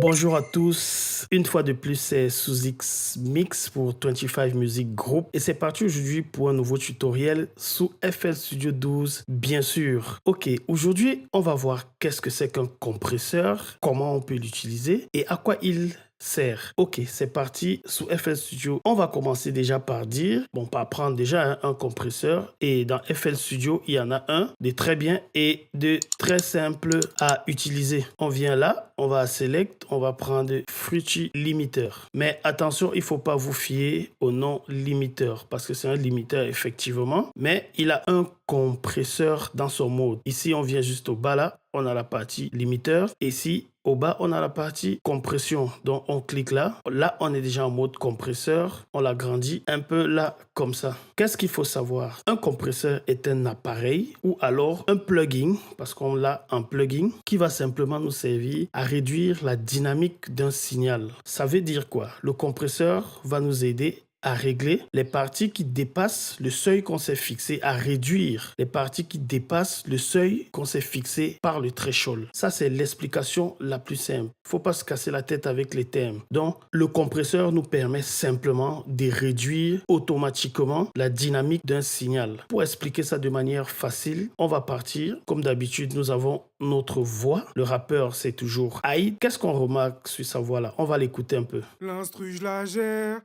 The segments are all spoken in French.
Bonjour à tous, une fois de plus c'est Sous-X Mix pour 25 Music Group et c'est parti aujourd'hui pour un nouveau tutoriel sous FL Studio 12 bien sûr. Ok, aujourd'hui on va voir qu'est-ce que c'est qu'un compresseur, comment on peut l'utiliser et à quoi il sert. Ok, c'est parti sous FL Studio. On va commencer déjà par dire, par prendre déjà un compresseur et dans FL Studio il y en a un de très bien et de très simple à utiliser. On vient là, on va à Select, on va prendre Fruity Limiter. Mais attention, il ne faut pas vous fier au nom limiteur parce que c'est un limiteur effectivement, mais il a un compresseur dans son mode. Ici, on vient juste au bas là, on a la partie limiteur. Ici, au bas, on a la partie compression. Donc, on clique là. Là, on est déjà en mode compresseur. On l'agrandit un peu là, comme ça. Qu'est-ce qu'il faut savoir? Un compresseur est un appareil ou alors un plugin, parce qu'on l'a en plugin, qui va simplement nous servir à réduire la dynamique d'un signal. Ça veut dire quoi? Le compresseur va nous aider à régler les parties qui dépassent le seuil qu'on s'est fixé, à réduire les parties qui dépassent le seuil qu'on s'est fixé par le threshold. Ça, c'est l'explication la plus simple. Il ne faut pas se casser la tête avec les termes. Donc, le compresseur nous permet simplement de réduire automatiquement la dynamique d'un signal. Pour expliquer ça de manière facile, on va partir. Comme d'habitude, nous avons notre voix. Le rappeur, c'est toujours Aïd. Qu'est-ce qu'on remarque sur sa voix-là? On va l'écouter un peu. L'instru, je la gère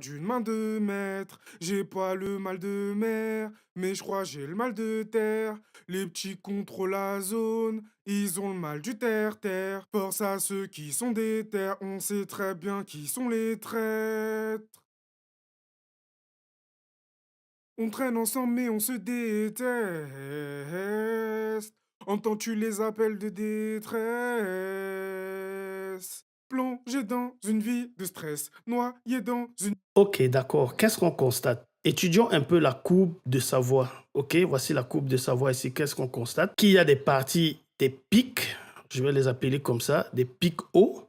d'une main de maître. J'ai pas le mal de mer, mais je crois j'ai le mal de terre. Les petits contrôlent la zone, ils ont le mal du terre-terre. Force à ceux qui sont des terres, on sait très bien qui sont les traîtres. On traîne ensemble mais on se déteste. Entends-tu les appels de détresse? Plongé dans une vie de stress, noyé dans une... Ok, d'accord. Qu'est-ce qu'on constate? Étudions un peu la courbe de sa voix. Ok, voici la courbe de sa voix ici. Qu'est-ce qu'on constate? Qu'il y a des parties, des pics, je vais les appeler comme ça, des pics hauts,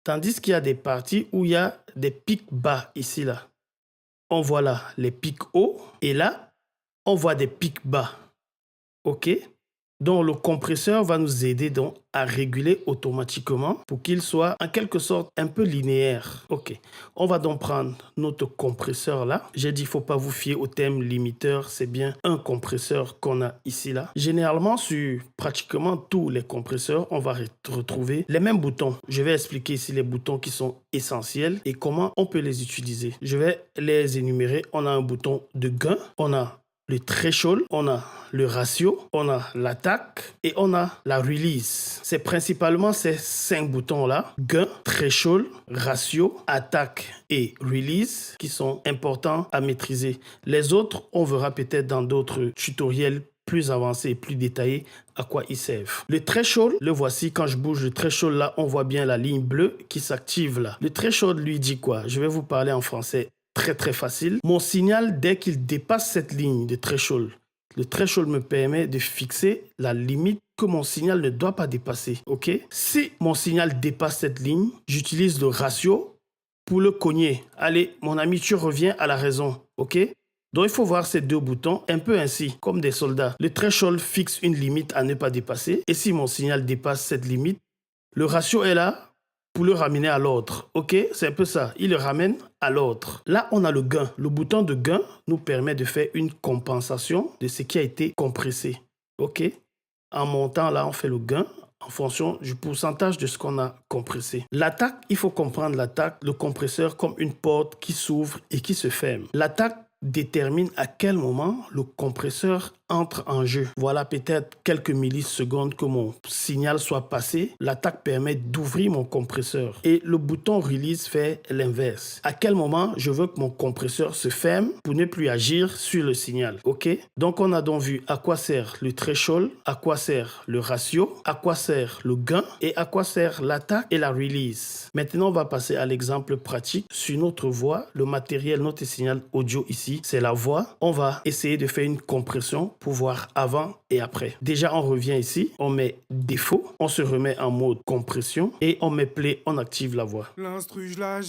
tandis qu'il y a des parties où il y a des pics bas, ici, là. On voit là les pics hauts et là, on voit des pics bas. Ok? Donc, le compresseur va nous aider donc à réguler automatiquement pour qu'il soit en quelque sorte un peu linéaire. Ok, on va donc prendre notre compresseur là. J'ai dit, il ne faut pas vous fier au terme limiteur. C'est bien un compresseur qu'on a ici là. Généralement, sur pratiquement tous les compresseurs, on va retrouver les mêmes boutons. Je vais expliquer ici les boutons qui sont essentiels et comment on peut les utiliser. Je vais les énumérer. On a un bouton de gain. On a le threshold, on a le ratio, on a l'attaque et on a la release. C'est principalement ces 5 boutons-là, gain, threshold, ratio, attaque et release, qui sont importants à maîtriser. Les autres, on verra peut-être dans d'autres tutoriels plus avancés et plus détaillés à quoi ils servent. Le threshold, le voici. Quand je bouge le threshold là, on voit bien la ligne bleue qui s'active là. Le threshold lui dit quoi? Je vais vous parler en français. Très facile. Mon signal, dès qu'il dépasse cette ligne de threshold, le threshold me permet de fixer la limite que mon signal ne doit pas dépasser. Ok? Si mon signal dépasse cette ligne, j'utilise le ratio pour le cogner. Allez, mon ami, tu reviens à la raison. Ok? Donc, il faut voir ces deux boutons un peu ainsi, comme des soldats. Le threshold fixe une limite à ne pas dépasser. Et si mon signal dépasse cette limite, le ratio est là pour le ramener à l'ordre. Ok, c'est un peu ça. Il le ramène à l'ordre. Là, on a le gain. Le bouton de gain nous permet de faire une compensation de ce qui a été compressé. Ok, en montant là, on fait le gain en fonction du pourcentage de ce qu'on a compressé. L'attaque, il faut comprendre l'attaque, le compresseur comme une porte qui s'ouvre et qui se ferme. L'attaque détermine à quel moment le compresseur entre en jeu. Voilà peut-être quelques millisecondes que mon signal soit passé. L'attaque permet d'ouvrir mon compresseur. Et le bouton release fait l'inverse. À quel moment je veux que mon compresseur se ferme pour ne plus agir sur le signal. Ok? Donc on a donc vu à quoi sert le threshold, à quoi sert le ratio, à quoi sert le gain et à quoi sert l'attaque et la release. Maintenant on va passer à l'exemple pratique sur notre voix. Le matériel, notre signal audio ici, c'est la voix. On va essayer de faire une compression pour voir avant et après. Déjà, on revient ici, on met défaut, on se remet en mode compression et on met play, on active la voix. L'instru, je la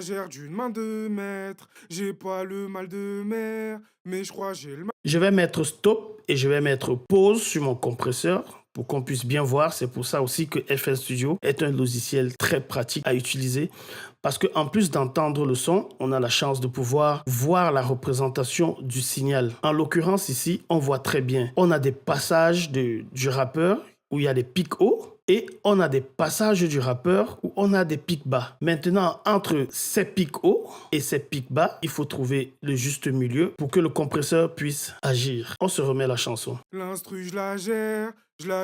gère d'une main de maître. J'ai pas le mal de mer, mais je crois j'ai le mal... Je vais mettre stop et je vais mettre pause sur mon compresseur pour qu'on puisse bien voir. C'est pour ça aussi que FL Studio est un logiciel très pratique à utiliser parce qu'en plus d'entendre le son, on a la chance de pouvoir voir la représentation du signal. En l'occurrence ici, on voit très bien. On a des passages du rappeur où il y a des pics hauts et on a des passages du rappeur où on a des pics bas. Maintenant, entre ces pics hauts et ces pics bas, il faut trouver le juste milieu pour que le compresseur puisse agir. On se remet la chanson. L'instru, je la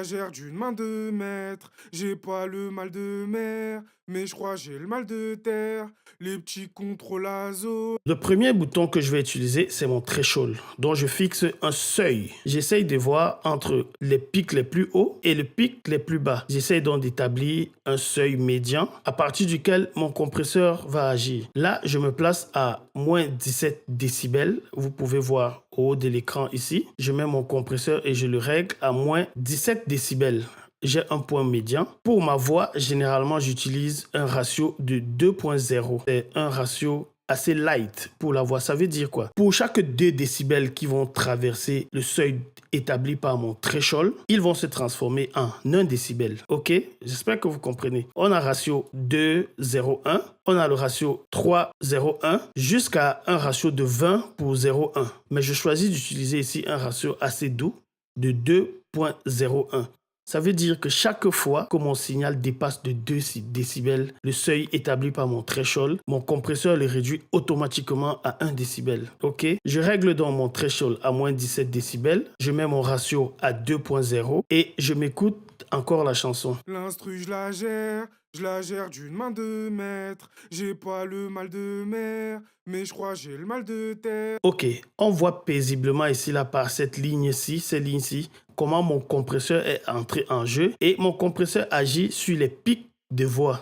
gère d'une main de maître. J'ai pas le mal de mer, mais je crois j'ai le mal de terre. Les petits contrôlent la zone. Le premier bouton que je vais utiliser, c'est mon threshold, dont je fixe un seuil. J'essaye de voir entre les pics les plus hauts et les pics les plus bas. J'essaye donc d'établir un seuil médian à partir duquel mon compresseur va agir. Là, je me place à moins 17 décibels. Vous pouvez voir au haut de l'écran ici. Je mets mon compresseur et je le règle à moins 17 décibels. J'ai un point médian. Pour ma voix, généralement, j'utilise un ratio de 2.0. C'est un ratio assez light pour la voix. Ça veut dire quoi? Pour chaque 2 décibels qui vont traverser le seuil établi par mon threshold, ils vont se transformer en 1 décibel. Ok? J'espère que vous comprenez. On a ratio 2,01. On a le ratio 3,01 jusqu'à un ratio de 20 pour 0,1. Mais je choisis d'utiliser ici un ratio assez doux de 2.01. Ça veut dire que chaque fois que mon signal dépasse de 2 décibels, le seuil établi par mon threshold, mon compresseur le réduit automatiquement à 1 décibel. Ok? Je règle donc mon threshold à moins 17 décibels, je mets mon ratio à 2.0 et je m'écoute encore la chanson. L'instru, je la gère d'une main de maître. J'ai pas le mal de mer, mais je crois j'ai le mal de terre. Ok, on voit paisiblement ici, là, par cette ligne-ci, comment mon compresseur est entré en jeu et mon compresseur agit sur les pics de voix.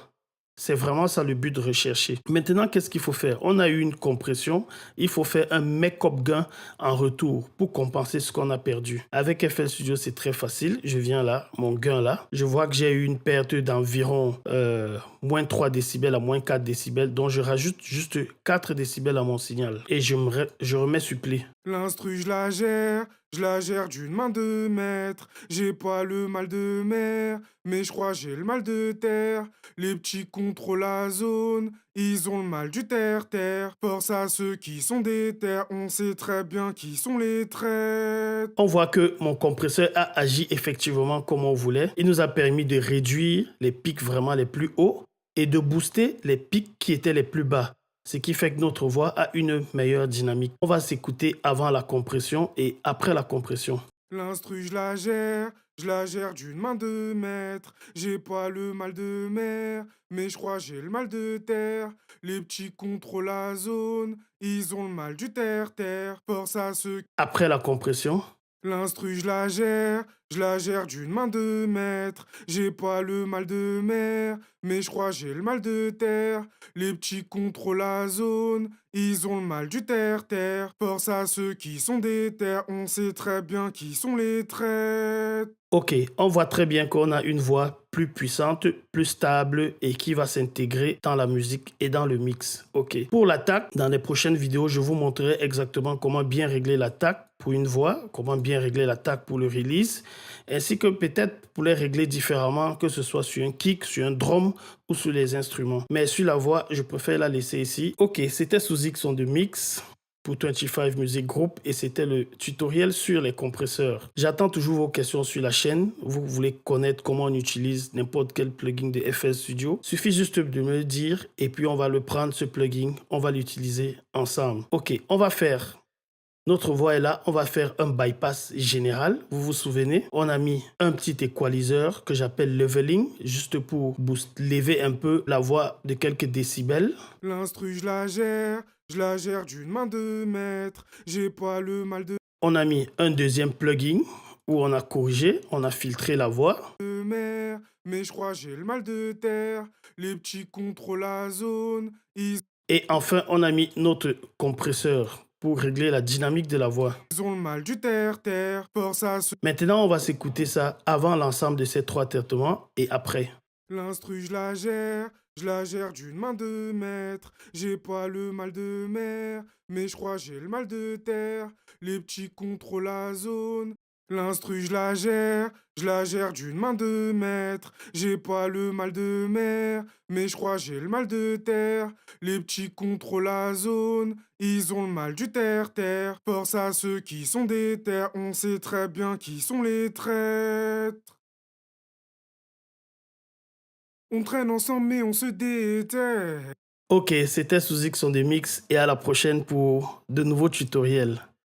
C'est vraiment ça le but de rechercher. Maintenant, qu'est-ce qu'il faut faire? On a eu une compression, il faut faire un make-up gain en retour pour compenser ce qu'on a perdu. Avec FL Studio, c'est très facile. Je viens là, mon gain là. Je vois que j'ai eu une perte d'environ moins 3 décibels à moins 4 décibels, donc je rajoute juste 4 décibels à mon signal et je remets suppli. L'instru, je la gère d'une main de maître. J'ai pas le mal de mer, mais je crois j'ai le mal de terre. Les petits contrôlent la zone, ils ont le mal du terre-terre. Force à ceux qui sont des terres, on sait très bien qui sont les traîtres. On voit que mon compresseur a agi effectivement comme on voulait. Il nous a permis de réduire les pics vraiment les plus hauts et de booster les pics qui étaient les plus bas. Ce qui fait que notre voix a une meilleure dynamique. On va s'écouter avant la compression et après la compression. L'instru, je la gère d'une main de maître. J'ai pas le mal de mer, mais je crois j'ai le mal de terre. Les petits contrôlent la zone, ils ont le mal du terre-terre. Force à ceux. Après la compression, L'instru, je la gère d'une main de maître. J'ai pas le mal de mer, mais je crois j'ai le mal de terre. Les petits contrôlent la zone, ils ont le mal du terre-terre. Force à ceux qui sont des terres, on sait très bien qui sont les traîtres. ok, on voit très bien qu'on a une voix plus puissante, plus stable et qui va s'intégrer dans la musique et dans le mix. Ok. Pour l'attaque, dans les prochaines vidéos, je vous montrerai exactement comment bien régler l'attaque pour une voix, comment bien régler l'attaque pour le release, ainsi que peut-être pour les régler différemment, que ce soit sur un kick, sur un drum ou sur les instruments. Mais sur la voix, je préfère la laisser ici. Ok, c'était sous X on de mix pour 25 Music Group et c'était le tutoriel sur les compresseurs. J'attends toujours vos questions sur la chaîne. Vous voulez connaître comment on utilise n'importe quel plugin de FL Studio. Suffit juste de me le dire et puis on va le prendre ce plugin, on va l'utiliser ensemble. Ok, on va faire. Notre voix est là, on va faire un bypass général. Vous vous souvenez, on a mis un petit équaliseur que j'appelle leveling, juste pour lever un peu la voix de quelques décibels. L'instru, je la gère d'une main de maître. J'ai pas le mal de On a mis un deuxième plugin où on a corrigé, on a filtré la voix. mer, mais je crois j'ai le mal de terre. Les petits contrôlent la zone, ils Et enfin, on a mis notre compresseur pour régler la dynamique de la voix. ont le mal du terre-terre. Force à ceux. Maintenant, on va s'écouter ça avant l'ensemble de ces 3 traitements et après. L'instru, Je la gère d'une main de maître. J'ai pas le mal de mer, mais je crois j'ai le mal de terre. Les petits contrôlent la zone. L'instru, je la gère d'une main de maître. J'ai pas le mal de mer, mais je crois j'ai le mal de terre. Les petits contrôlent la zone, ils ont le mal du terre-terre. Force à ceux qui sont des terres, on sait très bien qui sont les traîtres. On traîne ensemble mais on se déterre. Ok, c'était sous X on des mix et à la prochaine pour de nouveaux tutoriels.